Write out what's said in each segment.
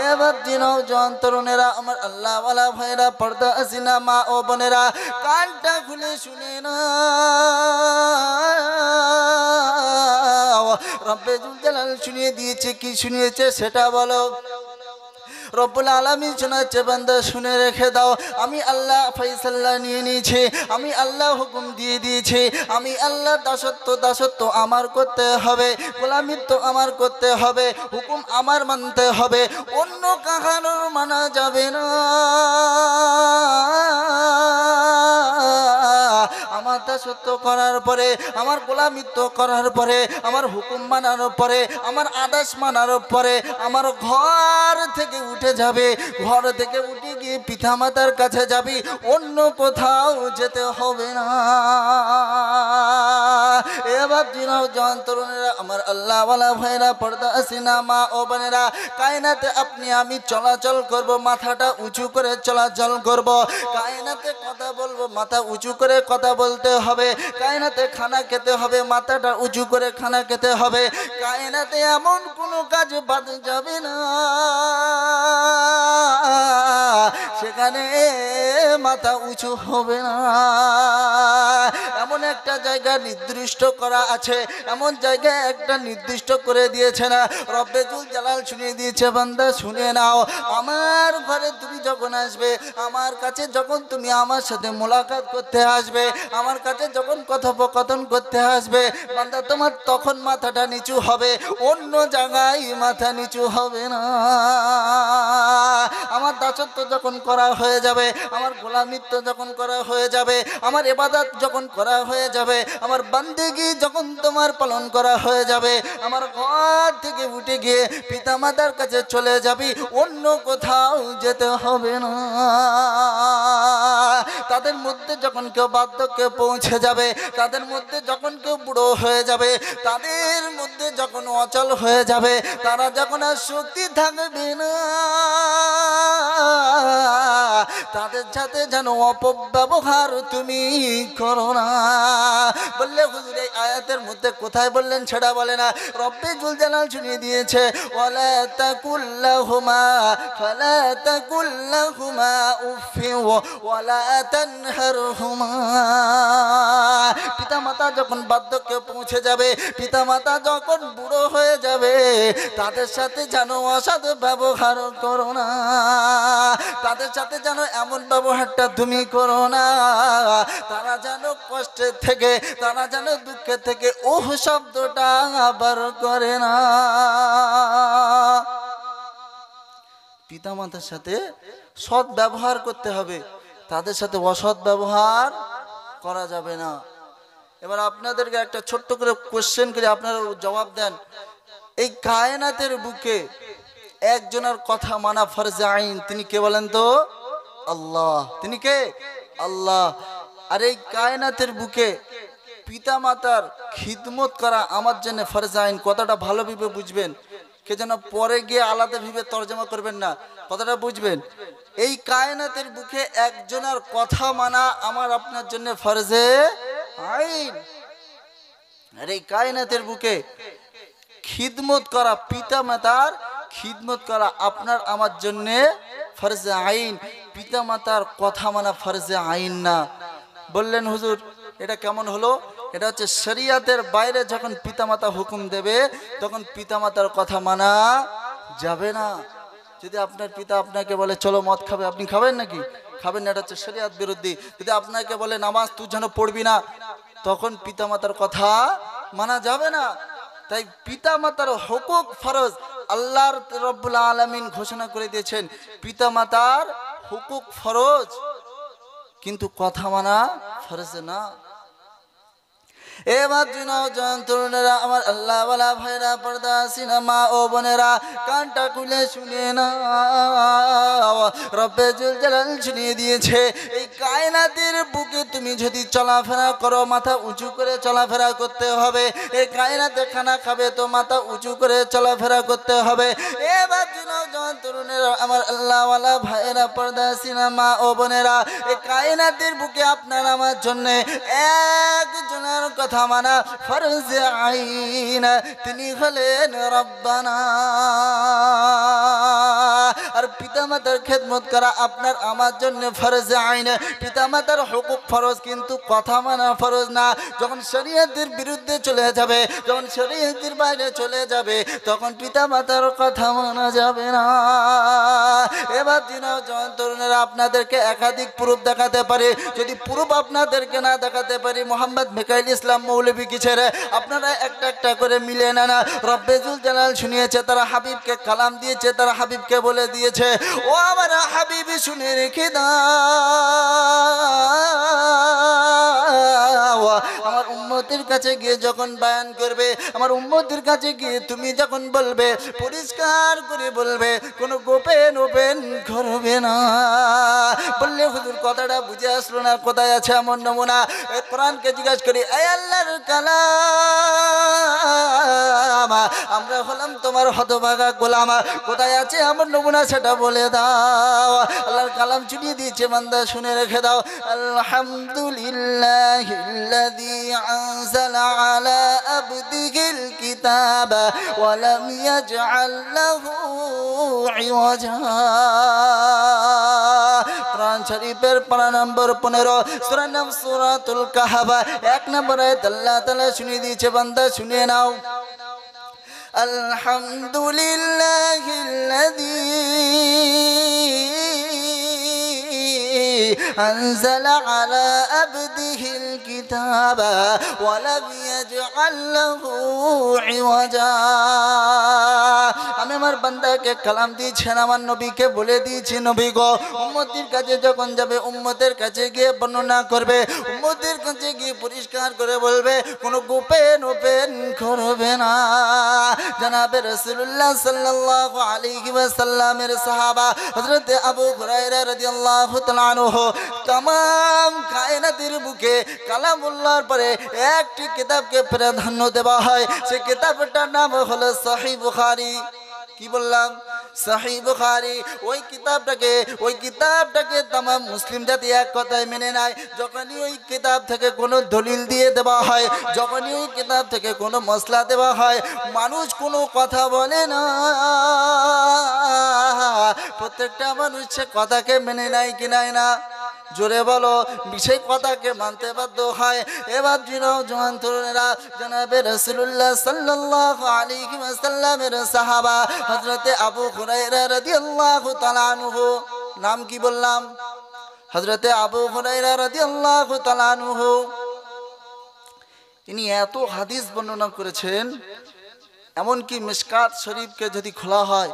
এবার দিনও যন্ত্রণেরা আমার আল্লাহ ওয়ালা ভাইরা পর্দা আসিনা মা ও বোনেরা কানটা খুলে শুনে না রব্বে জুল জালাল শুনিয়ে দিয়েছে কি শুনিয়েছে সেটা বলো রব্বুল আলামিন শোনাচ্ছে বান্দা শুনে রেখে দাও আমি আল্লাহ ফয়সালা নিয়ে নিয়েছি আমি আল্লাহ হুকুম দিয়ে দিয়েছি আমি আল্লাহ দাসত্ব আমার করতে হবে গোলামিত্ব আমার করতে হবে হুকুম আমার মানতে হবে অন্য কাহারও মানা যাবে না আমার দাসত্ব করার পরে আমার গোলামিত্ব করার পরে আমার হুকুম মানার পরে আমার আদেশ মানার পরে আমার ঘর থেকে উঠে যাবে ঘর থেকে উঠে গিয়ে পিতামাতার কাছে যাবি অন্য কোথাও যেতে হবে না এবার জিনাও যন্ত্রণেরা আমার আল্লাহ ওয়ালা ভাইরা পর্দা আসিনা মা ও বোনেরা কায়নাতে আপনি আমি চলাচল করব মাথাটা উঁচু করে চলাচল করব কায়নাতে কথা বলবো মাথা উঁচু করে কথা বলতে হবে কায়নাতে খানা খেতে হবে মাথাটা উঁচু করে খানা খেতে হবে কায়নাতে এমন কোনো কাজ বাদ যাবে না সেখানে মাথা উঁচু হবে না এমন একটা জায়গা নির্দিষ্ট করা আছে এমন জায়গায় একটা নির্দিষ্ট করে দিয়েছে না রব্বে জুল জালাল শুনিয়ে দিয়েছে বান্দা শুনে নাও আমার ঘরে তুমি যখন আসবে আমার কাছে যখন তুমি আমার সাথে মোলাকাত করতে আসবে আমার কাছে যখন কথোপকথন করতে আসবে বান্দা তোমার তখন মাথাটা নিচু হবে অন্য জায়গায় মাথা নিচু হবে না আমার দাসত্ব যখন করা হয়ে যাবে আমার গোলামিত্ব যখন করা হয়ে যাবে আমার ইবাদত যখন করা হয়ে যাবে আমার বান্দেগি যখন তোমার পালন করা হয়ে যাবে আমার ঘর থেকে উঠে গিয়ে পিতামাতার কাছে চলে যাবি অন্য কোথাও যেতে হবে না তাদের মধ্যে যখন কেউ বার্ধক্যে পৌঁছে যাবে তাদের মধ্যে যখন কেউ বুড়ো হয়ে যাবে তাদের মধ্যে যখন অচল হয়ে যাবে তারা যখন আর শক্তি থাকবে না তাদের সাথে যেন অপব্যবহার তুমি করো না বললে হুজুর এই আয়াতের মধ্যে কোথায় বললেন সেটা বলে না রব্বে জুল জালাল শুনিয়ে দিয়েছে ওয়ালা তাকুল্লাহুমা ফালা তাকুল্লাহুমা উফি ওয়ালা তানহারহুমা পিতামাতা যখন বার্ধক্যে পৌঁছে যাবে পিতামাতা যখন বুড়ো হয়ে যাবে তাদের সাথে যেন অসৎ ব্যবহার করো না তাদের সাথে যেন এমন ব্যবহারটা তুমি করো না তারা যেন কষ্টের থেকে তারা যেন দুঃখের থেকে ওহ শব্দটা আবার করে না পিতামাতার সাথে সৎ ব্যবহার করতে হবে তাদের সাথে অসৎ ব্যবহার করা যাবে না এবার আপনাদেরকে একটা ছোট্ট করে কোশ্চেন করে আপনারা জবাব দেন এই কায়নাতের বুকে একজনের কথা মানা ফরজে আইন তিনি কে বলেন তো আল্লাহ তিনি কে আল্লাহ আর এই কায়নাতের বুকে পিতামাতার খিদমত করা আমার জন্য ফরজে আইন কথাটা ভালোভাবে বুঝবেন কে যেন পরে গিয়ে আলাদাভাবে তর্জমা করবেন না কথাটা বুঝবেন এই কায়নাতের বুকে একজনের কথা মানা আমার আপনার জন্য ফরজে আইন আর এই কায়নাতের বুকে খিদমত করা পিতামাতার খিদমত করা আপনার আমার জন্য ফরজে আইন পিতামাতার কথা মানা ফরজে আইন না বললেন হুজুর এটা কেমন হলো এটা হচ্ছে শরিয়াতের বাইরে যখন পিতামাতা হুকুম দেবে তখন পিতামাতার কথা মানা যাবে না যদি আপনার পিতা আপনাকে বলে চলো মদ খাবে আপনি খাবেন নাকি খাবেন না এটা হচ্ছে শরিয়াত বিরোধী যদি আপনাকে বলে নামাজ তুই যেন পড়বি না তখন পিতামাতার কথা মানা যাবে না তাই পিতামাতার হুকুক ফরজ আল্লাহর রব্বুল আলামিন ঘোষণা করে দিয়েছেন পিতামাতার হুকুক ফরজ কিন্তু কথা মানা ফরজ না এবার তরুণেরা আমার আল্লাহ ওয়ালা ভাইরা পর্দা সিনেমা ও বোনেরা কানটা খুলে শুনে না রব্বে জুল জালাল শুনিয়ে দিয়েছে এই কায়নাতের বুকে তুমি যদি চলাফেরা করো মাথা উঁচু করে চলাফেরা করতে হবে এই কায়নাতে খানা খাবে তো মাথা উঁচু করে চলাফেরা করতে হবে এবার তরুণেরা আমার আল্লাহ ওয়ালা ভাইরা পর্দা সিনেমা ও বোনেরা এই কায়নাতের বুকে আপনার আমার জন্য একজনের কথা মানা ফরজে আইন তিনি হলেন রব্বানা পিতামাতার খেদমত করা আপনার আমার জন্য ফরজ আইন। পিতামাতার হুকুক ফরজ, কিন্তু কথা মানা ফরজ না। যখন শরীয়তের বিরুদ্ধে চলে যাবে, যখন শরীয়তের বাইরে চলে যাবে, তখন পিতামাতার কথা মানা যাবে না। এবার দিন তরুণেরা আপনাদেরকে একাধিক প্রুফ দেখাতে পারে। যদি প্রুফ আপনাদেরকে না দেখাতে পারি, মোহাম্মদ মিকাইল ইসলাম মৌলভী কি ছেড়ে আপনারা একটা একটা করে মিলে নেন। রব্বেজুল জালাল শুনিয়েছে, তারা হাবিবকে কালাম দিয়েছে, তারা হাবিবকে বলে দিয়েছে, ও আমার হাবিব শুনে রেখে দাও, আমার উম্মতের কাছে গিয়ে যখন বয়ান করবে, আমার উম্মতের কাছে গিয়ে তুমি যখন বলবে, পরিষ্কার করে বলবে, কোনো গোপেন ওপেন করবে না। বললে হুজুর কথাটা বুঝে আসলো না, কোথায় আছে এমন নমুনা? কোরআনকে জিজ্ঞাসা করি, এই আল্লাহর কালাম, আমরা হলাম তোমার হতভাগা গোলাম, কোথায় আছে এমন নমুনা সেটা বলে দাও। আল্লাহর কালাম চুনিয়ে দিয়েছে, বান্দা শুনে রেখে দাও। আলহামদুলিল্লাহিল্লাযী আনজালা আলা আবদিহিল কিতাবা ওয়া লাম ইয়াজআল লাহু ইওয়াজা। কোরআন শরীফের পারা নম্বর 15, সূরা নাম সূরাতুল কাহফ, 1 নম্বর আয়াত আল্লাহ তাআলা শুনিয়ে দিয়েছে, বান্দা শুনে নাও। আলহামদুলিল্লাহিল্লাযী أنزل على عبده الكتاب ولم يجعل له عوجا। আমি আমার বান্দাকে কালাম দিয়েছেন, আমার নবীকে বলে দিয়েছি, নবী গো উম্মতের কাছে যখন যাবে, উম্মতের কাছে গিয়ে বর্ণনা করবে, উম্মতের কাছে গিয়ে পরিষ্কার করে বলবে, কোনো গোপন ওপেন করবে না। জনাবে রাসূলুল্লাহ সাল্লাল্লাহু আলাইহি ওয়াসাল্লামের সাহাবা হযরত আবু হুরায়রা রাদিয়াল্লাহু তাআলা আনহু, तमाम কায়নাতের বুকে কালামুল্লাহর পরে একটি কিতাবকে প্রাধান্য দেওয়া হয়, সেই কিতাবটার নাম হলো সহিহ বুখারী। কি বললাম? সহিহ বুখারী। ওই কিতাবটাকে तमाम মুসলিম জাতি এক কথায় মেনে নেয়। যখনই ওই কিতাব থেকে কোনো দলিল দিয়ে দেওয়া হয়, যখনই ওই কিতাব থেকে কোনো মসলা দেওয়া হয়, মানুষ কোনো কথা বলে না, প্রত্যেকটা মানুষ সে কথাকে মেনে নেয় কি নেয় না? জোরে বলো, সেই কথাকে মানতে বাধ্য হয়। এবার জওয়ান তরুণেরা, জনাবে রাসূলুল্লাহ সাল্লাল্লাহু আলাইহি ওয়াসাল্লামের সাহাবা হযরতে আবু হুরায়রা রাদিয়াল্লাহু তাআলা আনহু, নাম কি বললাম? হযরতে আবু হুরায়রা রাদিয়াল্লাহু তাআলা আনহু, তিনি এত হাদিস বর্ণনা করেছেন, এমনকি মিশকাত শরীফকে যদি খোলা হয়,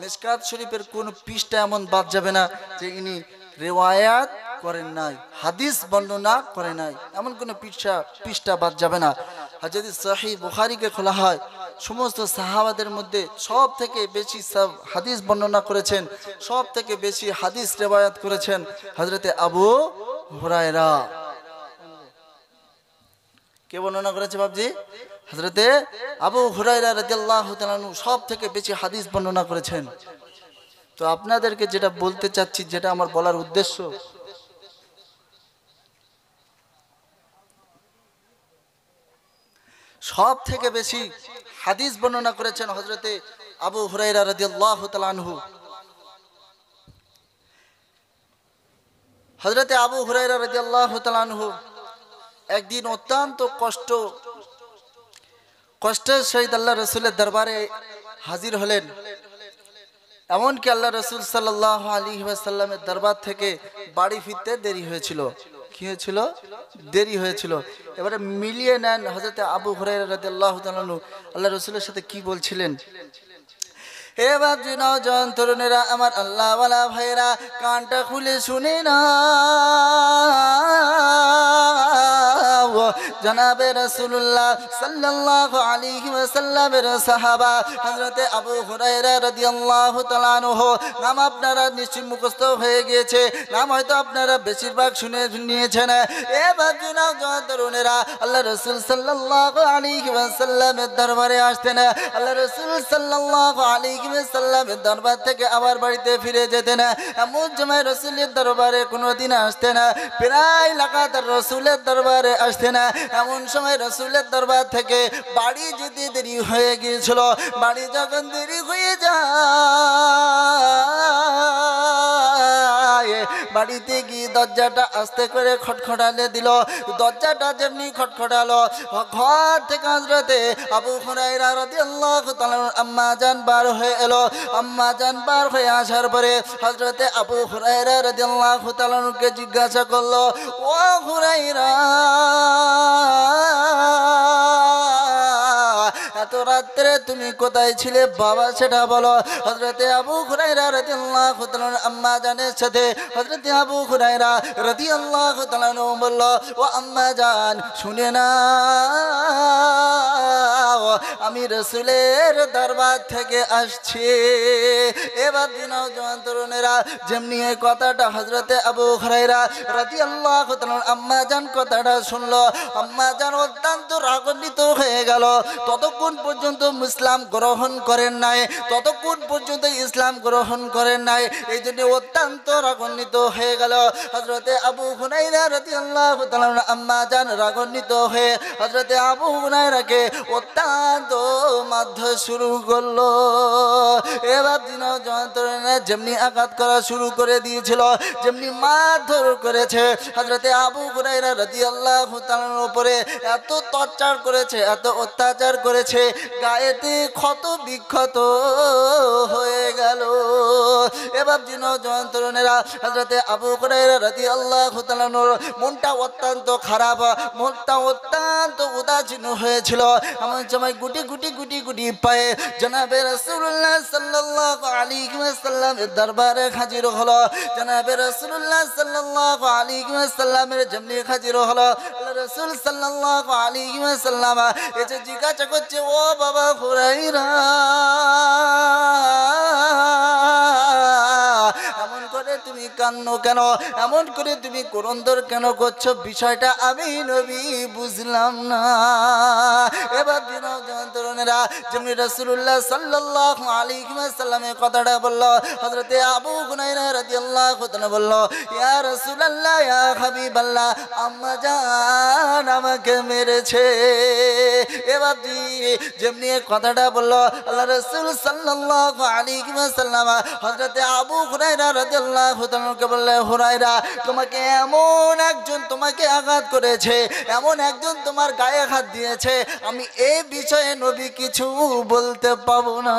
মিশকাত শরীফের কোন পৃষ্ঠা এমন বাদ যাবে না যে ইনি রিওয়ায়াত করেন নাই, হাদিস বর্ণনা করে নাই, এমন কোন পৃষ্ঠা বাদ যাবে না। আর যদি সহিহ বুখারীকে খোলা হয়, সমস্ত সাহাবাদের মধ্যে সব থেকে বেশি হাদিস বর্ণনা করেছেন, সব থেকে বেশি হাদিস রিওয়ায়াত করেছেন হযরতে আবু হুরায়রা। কে বর্ণনা করেছে বাবজি? হযরতে আবু হুরায়রা রাদিয়াল্লাহু তাআলা আনহু সব থেকে বেশি হাদিস বর্ণনা করেছেন। তো আপনাদেরকে যেটা বলতে চাচ্ছি, যেটা আমার বলার উদ্দেশ্য, সব থেকে বেশি হাদিস বর্ণনা করেছেন হযরতে আবু হুরায়রা রাদিয়াল্লাহু তাআলা আনহু। হযরতে আবু হুরায়রা রাদিয়াল্লাহু তাআলা আনহু একদিন অত্যন্ত কষ্টের সহিত আল্লাহ রাসূলের দরবারে হাজির হলেন। এমনকি আল্লাহ রাসূল সাল্লাল্লাহু আলাইহি ওয়াসাল্লামের দরবার থেকে বাড়ি ফিরতে দেরি হয়েছিল। কি হয়েছিল? দেরি হয়েছিল। এবারে মিলিয়ে নেন হযরতে আবু হুরায়রা রাদিয়াল্লাহু তাআলা আনহু আল্লাহ রাসূলের সাথে কি বলছিলেন। এবার নওজোয়ান তরুণেরা, আমার আল্লাহওয়ালা ভাইরা, কানটা খুলে শুনে না। জনাবে রাসূলুল্লাহ সাল্লাল্লাহু আলাইহি ওয়াসাল্লামের সাহাবা হযরতে আবু হুরায়রা রাদিয়াল্লাহু তাআলা আনহু, নাম আপনারা নিশ্চয়ই মুখস্থ হয়ে গিয়েছে, নাম হয়তো আপনারা বেশিরভাগ শুনে নিয়েছেন। এবার নওজোয়ান তরুণেরা, আল্লাহ রাসূল সাল্লাল্লাহু আলাইহি ওয়াসাল্লামের দরবারে আসতেন। আল্লাহ রাসূল সাল্লাল্লাহু আলাইহি ওয়াসাল্লামের দরবার থেকে আবার বাড়িতে ফিরে যেতেন। এমন সময় রাসূলের দরবারে কোনোদিন আসতেন না, প্রায় লাগাতার রাসূলের দরবারে আসতেন। এমন সময় রাসূলের দরবার থেকে বাড়ি যেতে দেরি হয়ে গিয়েছিল। বাড়ি যখন দেরি হয়ে যায়, বাড়িতে গিয়ে দরজাটা আস্তে করে খটখটালে দিল। দরজাটা যেমনি খটখটালো, ঘর থেকে হযরতে আবু হুরায়রা রাদিয়াল্লাহু তাআলা আম্মা জান বার হয়ে এলো। আম্মা জান বার হয়ে আসার পরে হযরতে আবু হুরায়রা রাদিয়াল্লাহু তাআলাকে জিজ্ঞাসা করলো, ও হুরায়রা, এত রাত্রে তুমি কোথায় ছিলে বাবা, সেটা বলো। হযরতে আবু হুরায়রা রাদিয়াল্লাহু তাআলা আম্মা জানের সাথে হযরতে আবু হুরায়রা রাদিয়াল্লাহু তাআলা বলল, ও আম্মা জান শুনে না, আমি রাসূলের দরবার থেকে আসছি। এবার নওজোয়ান তরুণেরা যেমনি এই কথাটা হযরতে আবু হুরায়রা রাদিয়াল্লাহু তাআলা আম্মা জান কথাটা শুনলো, আম্মা জান অত্যন্ত রাগান্বিত হয়ে গেল। ততক্ষণ পর্যন্ত ইসলাম গ্রহণ করেন নাই, ততক্ষণ পর্যন্ত ইসলাম গ্রহণ করেন নাই, এই জন্য অত্যন্ত রাগান্বিত হয়ে গেল। হযরতে আবু হুরায়রা রাদিয়াল্লাহু তাআলা আম্মা জান রাগান্বিত হয়ে হযরতে আবু হুরায়রাকে অত্যন্ত মারধর শুরু করলো। এবার নওজোয়ান যেমনি আঘাত করা শুরু করে দিয়েছিল, যেমনি মারধর করেছে, হযরতে আবু হুরায়রা রাদিয়াল্লাহু তাআলার উপরে এত টর্চার করেছে, এত অত্যাচার করেছে, গায়েতে ক্ষত বিক্ষত হয়ে গেল। এবার নওজোয়ান তরুণেরা হযরতে আবু হুরায়রা রাদিয়াল্লাহু তাআলার মনটা অত্যন্ত খারাপ, মনটা অত্যন্ত উদাসীন হয়েছিল। এমন সময় গুটি গুটি গুটি গুটি পায়ে জনাবে রাসূলুল্লাহ সাল্লাল্লাহু আলাইহি ওয়াসাল্লামের দরবারে হাজির হলো। জনাবে রাসূলুল্লাহ সাল্লাল্লাহু আলাইহি ওয়াসাল্লামের যেমনি হাজির হলো, আল্লাহ রাসূল সাল্লাল্লাহু আলাইহি ওয়াসাল্লাম এসে জিজ্ঞাসা করছে, ও বাবা হুরায়রা, এমন করে তুমি কান্নো কেন, এমন করে তুমি ক্রন্দন কেন করছো, বিষয়টা আমি নবী বুঝলাম না। এবার নওজোয়ান তরুণেরা যেমনি রাসূলুল্লাহ সাল্লাল্লাহু আলাইহি ওয়াসাল্লামের কথাটা বলল, হযরতে আবু হুরায়রা রাদিয়াল্লাহু তাআলা বলল, ইয়া রাসূলুল্লাহ, ইয়া হাবিবাল্লাহ, আম্মা জান আমাকে মেরেছে। এবার যেমনি কথাটা বলল, আল্লাহ রাসূল সাল্লাল্লাহু আলাইহি ওয়াসাল্লাম হযরতে আবু হুরায়রা রাদিয়াল্লাহু তাআলাকে বললেন, হুরায়রা, তোমাকে এমন একজন তোমাকে আঘাত করেছে, এমন একজন তোমার গায়ে হাত দিয়েছে, আমি এই বিষয়ে নবী কিছু বলতে পাবো না।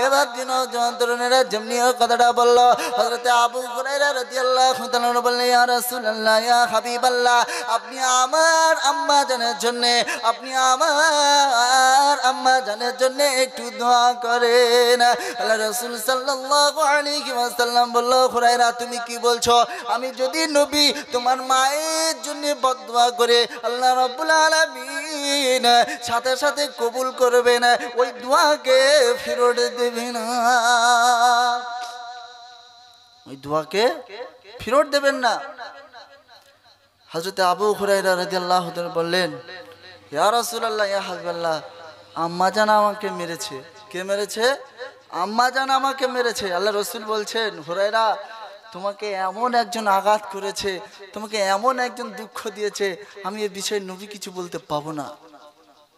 এবার নওজোয়ান তরুণেরা যেমনি কথাটা বলল, হযরতে আবু হুরায়রা রাদিয়াল্লাহু তাআলা বললেন, ইয়া রাসূলুল্লাহ, ইয়া হাবিবাল্লাহ, আপনি আমার আম্মা জানের জন্য, আপনি আমার আম্মা জানের জন্য একটু দোয়া করেন। আল্লাহ রাসূল সাল্লাল্লাহু আলাইহি ওয়াসাল্লাম বলল, হুরায়রা, তুমি কি বলছো? আমি যদি নবী তোমার মায়ের জন্য বদদোয়া করে আল্লাহ রাব্বুল আলামিন সাথে সাথে কবুল করবেন, ওই দোয়াকে ফেরত দেবে না, ওই দোয়াকে ফেরত দেবেন না। হযরতে আবু হুরায়রা রাদিয়াল্লাহু তাআলা বললেন, ইয়া রাসূলুল্লাহ, ইয়া হাবিবাল্লাহ, আম্মা জান আমাকে মেরেছে। কে মেরেছে? আম্মা জান আমাকে মেরেছে। আল্লাহ রাসূল বলছেন, হুরায়রা, তোমাকে এমন একজন আঘাত করেছে, তোমাকে এমন একজন দুঃখ দিয়েছে, আমি এই বিষয়ে নবী কিছু বলতে পাবো না।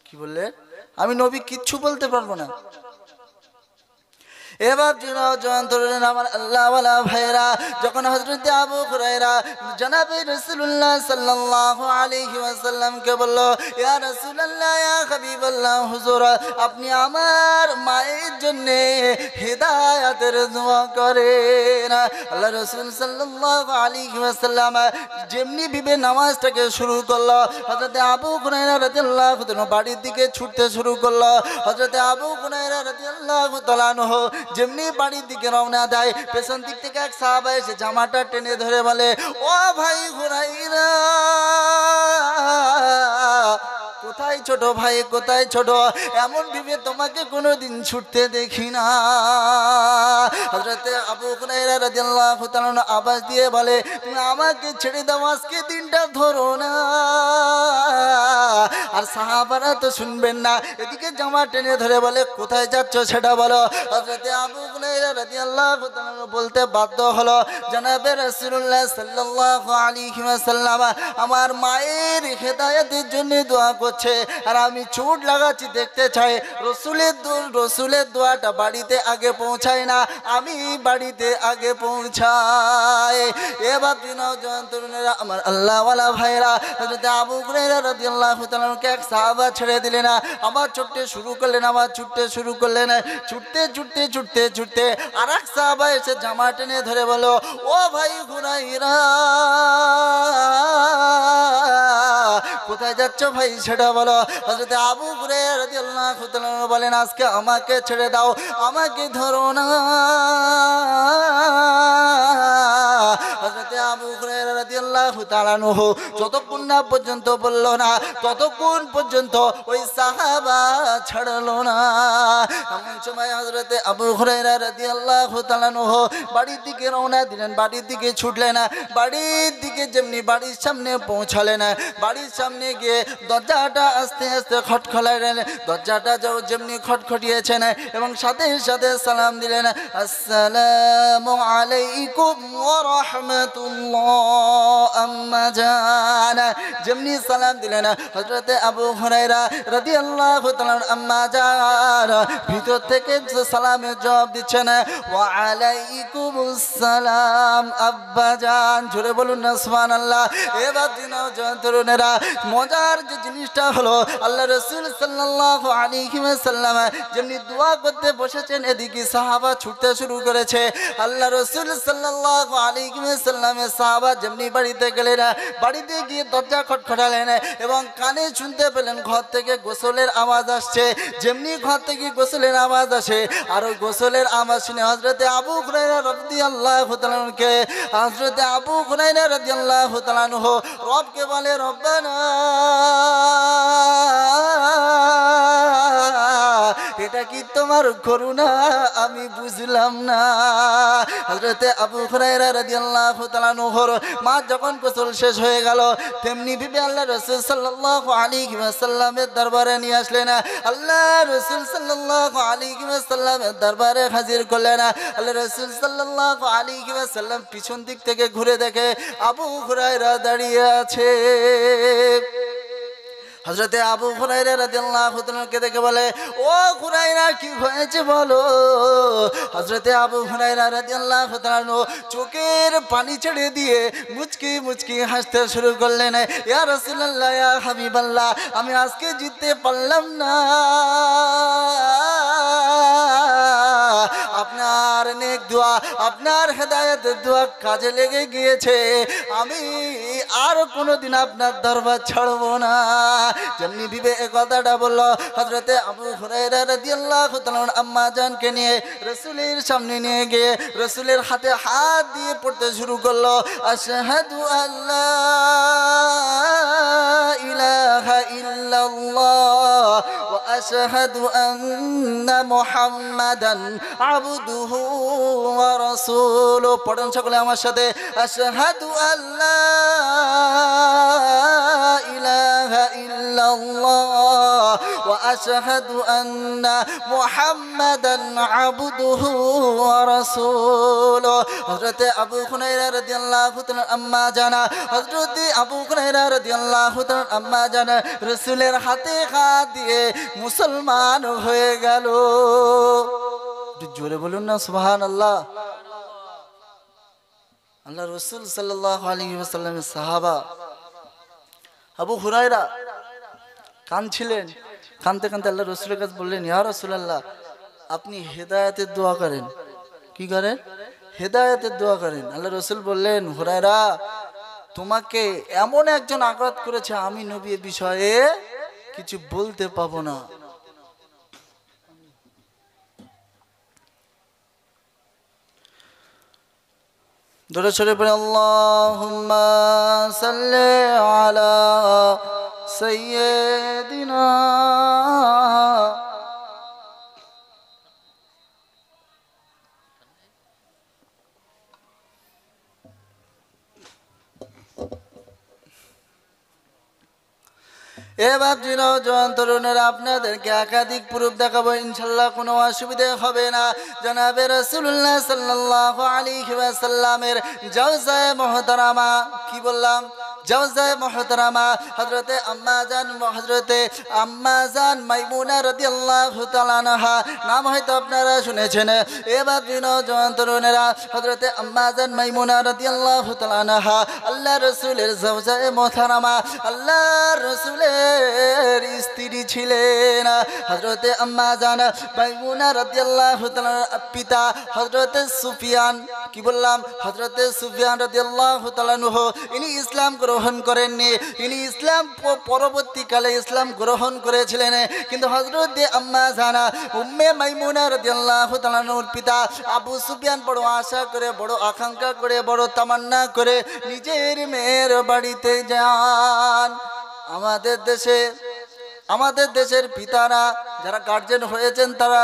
কি বললেন? আমি নবী কিচ্ছু বলতে পারবো না। এবার নওজোয়ান তরুণ আমার আল্লাহওয়ালা ভাইরা, যখন হযরতে আবু হুরায়রা জনাবে রাসূলুল্লাহ সাল্লাল্লাহু আলাইহি ওয়াসাল্লামকে বলল, ইয়া রাসূলুল্লাহ, ইয়া হাবিবাল্লাহ, হুজুর, আপনি আমার মায়ের জন্য হিদায়াতের দোয়া করেন। আল্লাহ রাসূল সাল্লাল্লাহু আলাইহি ওয়াসাল্লাম যেমনি ভাবে নামাজটাকে শুরু করলো, হযরতে আবু হুরায়রা রাদিয়াল্লাহু তাআলা বাড়ির দিকে ছুটতে শুরু করলো। হযরতে আবু হুরায়রা রাদিয়াল্লাহু তাআলা আনহু যেমনি বাড়ির দিকে রওনা দেয়, পেছন দিক থেকে এক সাহাবা এসে জামাটা টেনে ধরে বলে, ও ভাই হুরায়রা, কোথায় ছোট ভাই, কোথায় ছোট, এমন ভাবে তোমাকে কোনোদিন ছুটতে দেখি না। হযরতে আবু হুরায়রা রাদিয়াল্লাহু তাআলা আওয়াজ দিয়ে বলে, তুমি আমাকে ছেড়ে দাও, আজকে দিনটা ধরো না। আর সাহাবারা তো শুনবেন না, এদিকে জামা টেনে ধরে বলে, কোথায় যাচ্ছ সেটা বলো। হযরতে আবু হুরায়রা রাদিয়াল্লাহু তাআলা বলতে বাধ্য হলো, জনাবে রাসূলুল্লাহ সাল্লাল্লাহু আলাইহি ওয়াসাল্লাম আমার মায়ের হেদায়েতের জন্য দোয়া করছে, আর আমি চোট লাগাচ্ছি, দেখতে চাই রসুলের দোয়াটা বাড়িতে আগে পৌঁছায় না, আমি বাড়িতে আগে পৌঁছাই। এবার নওজোয়ান তরুণেরা আমার আল্লাহওয়ালা ভাইরা হযরত আবু হুরায়রা রাদিয়াল্লাহু তাআলা কে এক সাহাবা ছেড়ে দিলেন না, আবার ছুটতে শুরু করলেন, আবার ছুটতে শুরু করলেন। ছুটতে ছুটতে ছুটতে ছুটতে আর এক সাহাবা এসে জামা টেনে ধরে বলো, ও ভাই হুরায়রা, কোথায় যাচ্ছ ভাই সেটা বলো। হযরত আবু হুরায়রা রাদিয়াল্লাহু তাআলা বলেন, আজকে আমাকে ছেড়ে দাও, আমাকে ধরো না। হযরত আবু হুরায়রা রাদিয়াল্লাহু তাআলা আনহু যতক্ষণ না পর্যন্ত বলল না, ততক্ষণ পর্যন্ত ওই সাহাবা ছাড়লো না। এমন সময় হযরত আবু হুরায়রা রাদিয়াল্লাহু তাআলা আনহু বাড়ির দিকে রওনা দিলেন, বাড়ির দিকে ছুটলেন। বাড়ির দিকে যেমনি বাড়ির সামনে পৌঁছালেন, বাড়ির সামনে গিয়ে দরজাটা আস্তে আস্তে খটখটালেন। দরজাটা যেমনি খটখটিয়েছেন এবং সাথে সাথে সালাম দিলেন, আসসালামু আলাইকুম ওয়া রাহমাতুল্লাহ আম্মা জান। যেমনি সালাম দিলেন হযরত আবু হুরায়রা রাদিয়াল্লাহু তাআলা আম্মা জান ভিতর থেকে সালামের জবাব দিচ্ছেন, ওয়া আলাইকুমুস সালাম আব্বা জান। জোরে বলুন না সুবহানাল্লাহ। এবার নওজোয়ান তরুণেরা মজার যে জিনিসটা হলো, আল্লাহ রাসূল সাল্লাল্লাহু আলাইহি ওয়াসাল্লাম যেমনি দোয়া করতে বসেছেন, এদিকে সাহাবা ছুটতে শুরু করেছে। আল্লাহ রাসূল সাল্লাল্লাহু আলাইহি ওয়াসাল্লামের সাহাবা যেমনি বাড়িতে গেলেন, বাড়িতে গিয়ে দরজা খটখটালেন এবং কানে শুনতে পেলেন ঘর থেকে গোসলের আওয়াজ আসছে। যেমনি ঘর থেকে গোসলের আওয়াজ আসে, আর ওই গোসলের আওয়াজ শুনে হযরত আবু হুরায়রা রাদিয়াল্লাহু তাআলা কে হযরত আবু হুরায়রা রাদিয়াল্লাহু তাআলা আনহু রবকে বলে, রব্বানা, এটা কি তোমার করুণা? আমি বুঝলাম না। হযরত আবু হুরায়রা রাদিয়াল্লাহু তাআলা আনহুর মা যখন গোসল শেষ হয়ে গেল, তেমনি ভাবে আল্লাহ রাসূল সাল্লাল্লাহু আলাইহি ওয়াসাল্লামের দরবারে নিয়ে আসলেন। আল্লাহ রাসূল সাল্লাল্লাহু আলাইহি ওয়াসাল্লামের দরবারে হাজির করলেন। আল্লাহ রাসূল সাল্লাল্লাহু আলাইহি ওয়াসাল্লাম পিছন দিক থেকে ঘুরে দেখে আবু হুরায়রা দাঁড়িয়ে আছে। হযরত আবু হুরায়রা রাদিয়াল্লাহু তাআলা কে দেখে বলে, ও হুরায়রা, কি হয়েছে বলো। হযরত আবু হুরায়রা রাদিয়াল্লাহু তাআলা চোখের পানি ছেড়ে দিয়ে মুচকি মুচকি হাসতে শুরু করলেন, ইয়া রাসূলুল্লাহ, ইয়া হাবিবাল্লাহ, আমি আজকে জিততে পারলাম না। আপনার নেক দোয়া, আপনার হেদায়েতের দোয়া কাজে লেগে গিয়েছে। আমি আর কোনোদিন আপনার দরবার ছাড়বো না। যেমনি বিবে এই কথাটা বলল, হযরতে আবু হুরায়রা রাদিয়াল্লাহু তাআলা আম্মা জানকে নিয়ে রাসূলের সামনে নিয়ে গিয়ে রাসূলের হাতে হাত দিয়ে পড়তে শুরু করলো, আশহাদু আল্লা ইলাহা ইল্লাল্লাহ ওয়া আশহাদু আন্না মুহাম্মাদান আবদুহু ওয়া রাসূলুহু। পড়ুন সকলে আমার সাথে, আশহাদু আল্লা ইলাহা ইল্লাল্লাহ ওয়া আশহাদু আন্না মুহাম্মাদান আবদুহু ওয়া রাসূলুহু। হযরত আবু হুরায়রা রাদিয়াল্লাহু তাআলা আম্মা জানা, হযরত আবু হুরায়রা রাদিয়াল্লাহু তাআলা আম্মা জানা রাসূলের হাতে হাত দিয়ে মুসলমান হয়ে গেল। জোরে বলুন না সুবহানাল্লাহ। আল্লাহ রাসূল সাল্লাল্লাহু আলাইহি ওয়াসাল্লামের সাহাবা আবু হুরায়রা কাঁদছিলেন। কাঁদতে কাঁদতে আল্লাহ রাসূলের কাছে বললেন, ইয়া রাসূলুল্লাহ, আপনি হেদায়েতের দোয়া করেন। কি করেন? হেদায়েতের দোয়া করেন। আল্লাহ রাসূল বললেন, হুরায়রা, তোমাকে এমন একজন আঘাত করেছে, আমি নবী এ বিষয়ে কিছু বলতে পাবো না। দূরে সরে পড়ে আল্লাহুম্মা সাল্লি আলা সাইয়্যিদিনা এবার নওজোয়ান তরুণেরা আপনাদেরকে একাধিক প্রুফ দেখাবো, ইনশাল্লাহ কোনো অসুবিধা হবে না। জনাবে রাসূলুল্লাহ সাল্লাল্লাহু আলাইহি ওয়াসাল্লামের জাওজায়ে মুহতারামা, কি বললাম, জাওজায়ে মুহতারামা হযরতে আম্মা জান মাইমুনা রাদিয়াল্লাহু তাআলা আনহা নাম হয়তো আপনারা শুনেছেন। এবার নওজোয়ান তরুণেরা হযরতে আম্মা জান মাইমুনা রাদিয়াল্লাহু তাআলা আনহা আল্লাহর রাসূলের জাওজায়ে মুহতারামা, আল্লাহর রাসূলের স্ত্রী ছিলেন। হযরতে আম্মা জান মাইমুনা রাদিয়াল্লাহু তাআলা পিতা হযরতে সুফিয়ান, কি বললাম, হযরতে সুফিয়ান রাদিয়াল্লাহু তাআলা আনহু, ইনি ইসলাম গ্রহণ করেননি। ইনি ইসলাম পরবর্তীকালে ইসলাম গ্রহণ করেছিলেন। কিন্তু হযরতে আম্মা জান উম্মে মাইমুনা রাদিয়াল্লাহু তাআলা আনহুর পিতা আবু সুফিয়ান বড় আশা করে, বড় আকাঙ্ক্ষা করে, বড় তামান্না করে নিজের মেয়ের বাড়িতে যান। আমাদের দেশের পিতারা যারা গার্জেন হয়েছেন তারা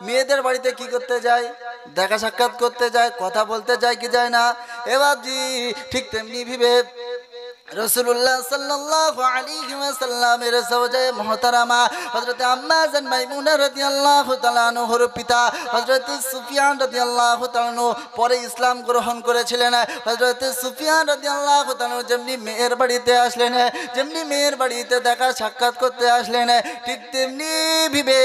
মেয়েদের বাড়িতে কি করতে যায়? দেখা সাক্ষাৎ করতে যায়, কথা বলতে যায় কি যায় না? এবার জি ঠিক তেমনি ভাবে রাসূলুল্লাহ সাল্লাল্লাহু আলাইহি ওয়াসাল্লামের জাওজায়ে মুহতারামা হযরতে আম্মা জান মাইমুনা রাদিয়াল্লাহু তাআলা আনহুর পিতা হযরতে সুফিয়ান রাদিয়াল্লাহু তাআলা আনহু পরে ইসলাম গ্রহণ করেছিলেন। হযরতে সুফিয়ান রাদিয়াল্লাহু তাআলা যেমনি মেয়ের বাড়িতে আসলেন, যেমনি মেয়ের বাড়িতে দেখা সাক্ষাৎ করতে আসলেন, ঠিক তেমনি ভাবে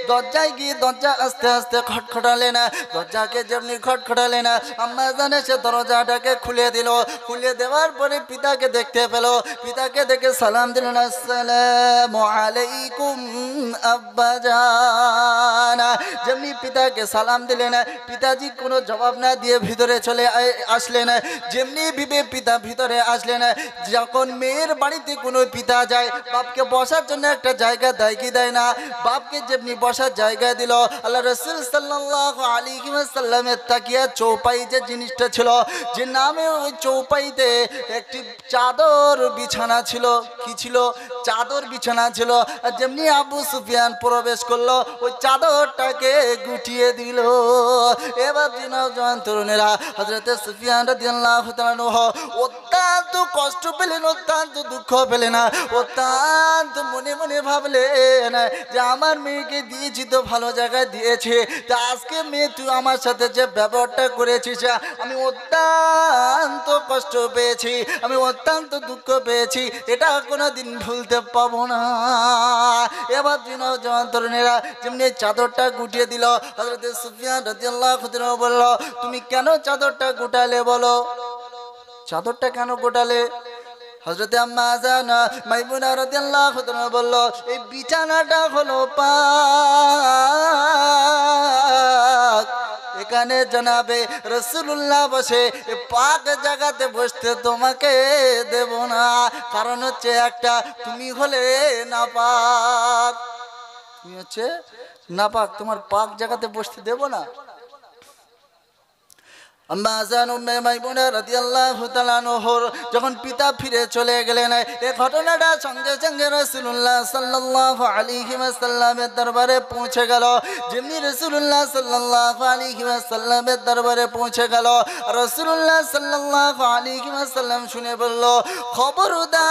দরজায় গিয়ে দরজা আস্তে আস্তে খটখটালেন। দরজাকে যেমনি খটখটালেন, আম্মা জান এসে দরজাটাকে খুলে দিল। খুলে দেওয়ার পরে পিতাকে দেখতে পেল। পিতাকে দেখে সালাম দিলেন, আসসালামু আলাইকুম আব্বাজান। যেমনি পিতাকে সালাম দিলেন, পিতাজি কোনো জবাব না দিয়ে ভিতরে চলে আসলেন। যেমনি ভিবে পিতা ভিতরে আসলেন, যখন মেয়ের বাড়িতে কোনো পিতা যায় বাপকে বসার জন্য একটা জায়গা দেয় কি দেয় না? বাপকে যেমনি বসার জায়গা দিল, আল্লাহ রাসূল সাল্লাল্লাহু আলাইহি ওয়াসাল্লামের তাকিয়া চৌপাই যে জিনিসটা ছিল, যে নামে ওই চৌপাইতে একটি চাদর বিছানা ছিল। কি ছিল? চাদর বিছানা ছিল। আর যেমনি আবু সুফিয়ান প্রবেশ করলো, ওই চাদরটাকে গুটিয়ে দিল। এবার নওজোয়ান তরুণেরা হযরতে সুফিয়ান রাদিয়াল্লাহু তাআলা আনহু অত্যন্ত কষ্ট পেলেন, অত্যন্ত দুঃখ পেলেন, অত্যন্ত মনে মনে ভাবলেন যে আমার মেয়েকে দিয়েছি তো ভালো জায়গায় দিয়েছে, তা আজকে মেয়ে তুই আমার সাথে যে ব্যবহারটা করেছিস আমি অত্যন্ত কষ্ট পেয়েছি, আমি অত্যন্ত দুঃখ পেয়েছি, এটা কোনোদিন ভুলতে পাবো না। এবার নওজোয়ান তরুণেরা যেমনি চাদরটা গুটিয়ে দিল, হযরতে সুফিয়ান রাদিয়াল্লাহু তাআলা বলল, তুমি কেন চাদরটা গোটালে বলো? চাদরটা কেন গোটালে? হযরতে আম্মা জান মাইমুনা রাদিয়াল্লাহু তাআলা বলল, এই বিছানাটা হলো পাক, এখানে জনাবে রাসূলুল্লাহ বসে পাক জায়গাতে বসতে তোমাকে দেব না। কারণ হচ্ছে একটা, তুমি হলে নাপাক, তুমি হচ্ছে নাপাক, তোমার পাক জায়গাতে বসতে দেব না। আম্মা জান উম্মে মাইমুনা রাদিয়াল্লাহু তাআলা আনহুর যখন পিতা ফিরে চলে গেলেন, এই ঘটনাটা সঙ্গে সঙ্গে রাসূলুল্লাহ সাল্লাল্লাহু আলাইহি ওয়াসাল্লামের দরবারে পৌঁছে গেল। যেমনি রাসূলুল্লাহ সাল্লাল্লাহু আলাইহি ওয়াসাল্লামের দরবারে পৌঁছে গেল, রাসূলুল্লাহ সাল্লাল্লাহু আলাইহি ওয়াসাল্লাম শুনে বলল, খবরদার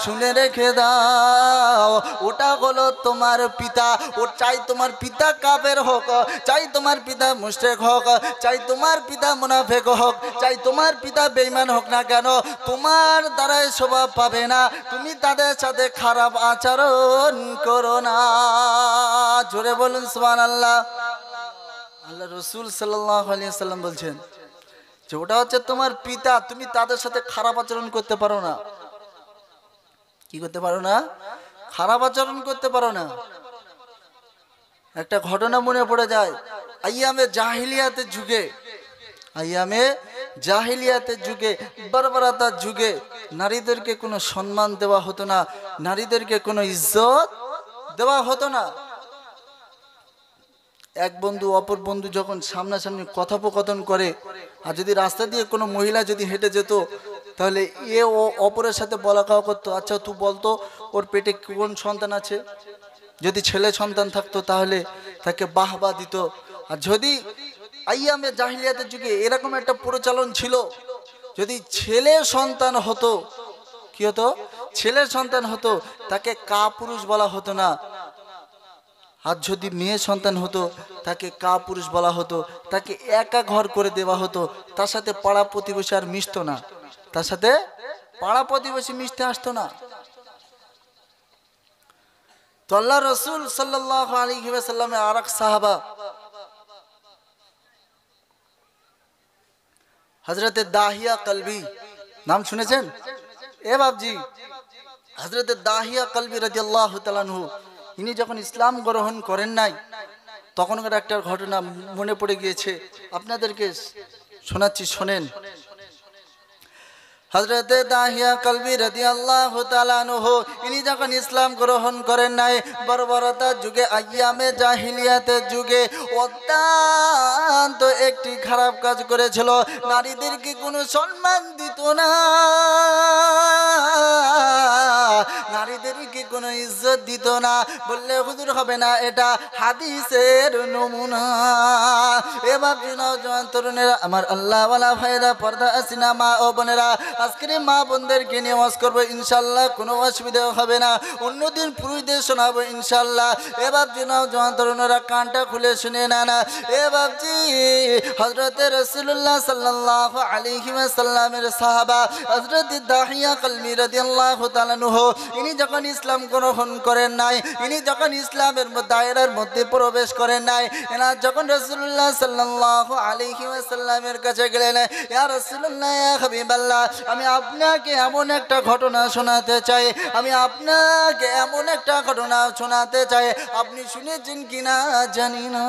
শুনে রেখে দাও, ওটা হলো তোমার পিতা। ও চাই তোমার পিতা কাফের হোক, চাই তোমার পিতা মুশরিক হোক, চাই তোমার পিতা মুনাফিক হোক, চাই তোমার পিতা বেঈমান হোক না কেন, তোমার দ্বারাই স্বভাব পাবে না, তুমি তাদের সাথে খারাপ আচরণ করো না। জোরে বলুন সুবহানাল্লাহ। আল্লাহ রাসূল সাল্লাল্লাহু আলাইহি ওয়াসাল্লাম বলছেন যে ওটা হচ্ছে তোমার পিতা, তুমি তাদের সাথে খারাপ আচরণ করতে পারো না। কি করতে পারো না? খারাপ আচরণ করতে পারো না। একটা ঘটনা মনে পড়ে যায়, আইয়ামে জাহিলিয়াতের যুগে বর্বরতার যুগে নারীদেরকে কোনো সম্মান দেওয়া হতো না, নারীদেরকে কোনো ইজ্জত দেওয়া হতো না। এক বন্ধু অপর বন্ধু যখন সামনাসামনি কথোপকথন করে, আর যদি রাস্তা দিয়ে কোনো মহিলা যদি হেঁটে যেত, তাহলে ও অপরের সাথে বলা কাওয়া করতো, আচ্ছা তুই বলতো ওর পেটে কোন সন্তান আছে। যদি ছেলে সন্তান থাকতো তাহলে তাকে বাহবা দিত। আর যদি আইয়ামে জাহিলিয়াতের যুগে এরকম একটা প্রচলন ছিল, যদি ছেলে সন্তান হতো, কি হতো? ছেলে সন্তান হতো, তাকে কাপুরুষ বলা হতো না। আর যদি মেয়ে সন্তান হতো তাকে কা পুরুষ বলা হতো, তাকে একা ঘর করে দেওয়া হতো, তার সাথে পাড়া প্রতিবেশী আর মিশতো না, তার সাথে পাড়া প্রতিবেশী মিশতে আসতো না। তো আল্লাহ রসুল সাল্লাল্লাহু আলাইহি ওয়াসাল্লামের আর এক সাহাবা হযরতে দাহিয়া কলবি, নাম শুনেছেন? এ বাবজি, হযরতে দাহিয়া কলবি রাদিয়াল্লাহু তাআলা আনহু, ইনি যখন ইসলাম গ্রহণ করেন নাই তখনকার একটা ঘটনা মনে পড়ে গিয়েছে, আপনাদেরকে শোনাচ্ছি, শোনেন। হযরতে দাহিয়া কলবি রাদিয়াল্লাহু তাআলা আনহু, ইনি যখন ইসলাম গ্রহণ করেন নাই, বর্বরতার যুগে, আইয়ামে জাহিলিয়াতের যুগে অত্যন্ত একটি খারাপ কাজ করেছিল। নারীদেরকে কোনো সম্মান দিত না, নারীদেরকে কোনো ইজ্জত দিত না। বললে হুজুর হবে না, এটা হাদিসের নমুনা। এবার নওজোয়ান তরুণেরা, আমার আল্লাহওয়ালা ভাইরা, পর্দা আসিনা মা ও বোনেরা, আজকের মা বোনদেরকে নিয়ে ওয়াজ করবো ইনশাল্লাহ, কোনো অসুবিধা হবে না। অন্যদিন পুরুষদের শোনাবো ইনশাল্লাহ। এ বাবজি নওজোয়ান তরুণেরা কানটা খুলে শুনে না না। এ বাবজি, হযরতে রাসূলুল্লাহ সাল্লাল্লাহু আলাইহি ওয়াসাল্লামের সাহাবা হযরতে দাহিয়া কলবি রাদিয়াল্লাহু তাআলা আনহু, ইনি যখন ইসলাম গ্রহণ করেন নাই, ইনি যখন ইসলামের দায়রার মধ্যে প্রবেশ করেন নাই, এনা যখন রাসূলুল্লাহ সাল্লাল্লাহু আলাইহি ওয়াসাল্লামের কাছে গেলেন, ইয়া রাসূলুল্লাহ, ইয়া হাবিবাল্লাহ, আমি আপনাকে এমন একটা ঘটনা শোনাতে চাই, আমি আপনাকে এমন একটা ঘটনা শোনাতে চাই, আপনি শুনেছেন কিনা জানি না।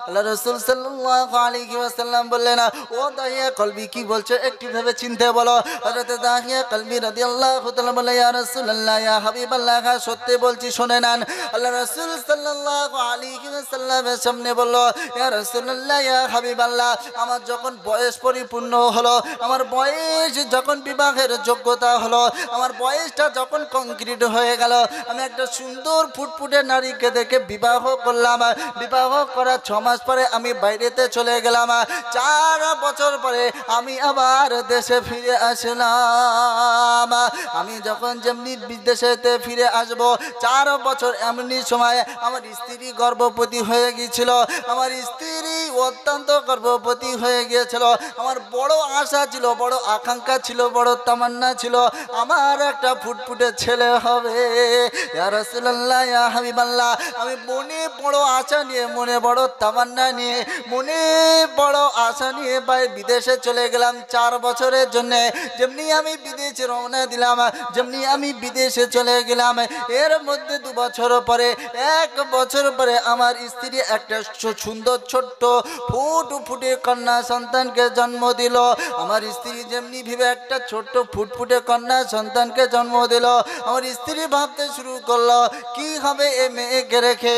আল্লাহ রাসূল সাল্লাল্লাহু আলাইহি ওয়াসাল্লাম বললেন, ও দাহিয়া কলবি, কি বলছো একটু ভেবে চিন্তে বলো। হযরত দাহিয়া কলবি রাদিয়াল্লাহু তাআলা বলে, ইয়া রাসূলুল্লাহ, ইয়া হাবিবাল্লাহ, সত্যি বলছি, শুনে নেন। আল্লাহ রাসূল সাল্লাল্লাহু আলাইহি ওয়াসাল্লামের সামনে বলল, ইয়া রাসূলুল্লাহ, ইয়া হাবিবাল্লাহ, আমার যখন বয়স পরিপূর্ণ হলো, আমার বয়স যখন বিবাহের যোগ্যতা হলো, আমার বয়সটা যখন কংক্রিট হয়ে গেল, আমি একটা সুন্দর ফুটফুটে নারীকে দেখে বিবাহ করলাম। বিবাহ করার 6 মাস পরে আমি বাইরেতে চলে গেলাম। 4 বছর পরে আমি আবার দেশে ফিরে আসলাম। আমি যখন যেমনি বিদেশেতে ফিরে আসব, 4 বছর এমনি সময় আমার স্ত্রী গর্ভবতী হয়ে গিয়েছিল। আমার স্ত্রী অত্যন্ত গর্ভবতী হয়ে গিয়েছিল। আমার বড় আশা ছিল, বড় আকাঙ্ক্ষা ছিল, বড় তামান্না ছিল, আমার একটা ফুটফুটে ছেলে হবে। ইয়া রাসূলুল্লাহ, ইয়া হাবিবাল্লাহ, আমি মনে বড় আশা নিয়ে, মনে বড় তামান্না নিয়ে, মনে বড় আশা নিয়ে বিদেশে চলে গেলাম 4 বছরের জন্য। যেমনি আমি বিদেশে রওনা দিলাম, যেমনি আমি বিদেশে চলে গেলাম, এর মধ্যে 2 বছর পরে, 1 বছর পরে আমার স্ত্রী একটা সুন্দর ছোট্ট ফুটফুটে কন্যা সন্তানকে জন্ম দিল। আমার স্ত্রী যেমনি ভেবে একটা ছোট্ট ফুটফুটে কন্যা সন্তানকে জন্ম দিল, আমার স্ত্রী ভাবতে শুরু করলো, কি হবে এ মেয়েকে রেখে?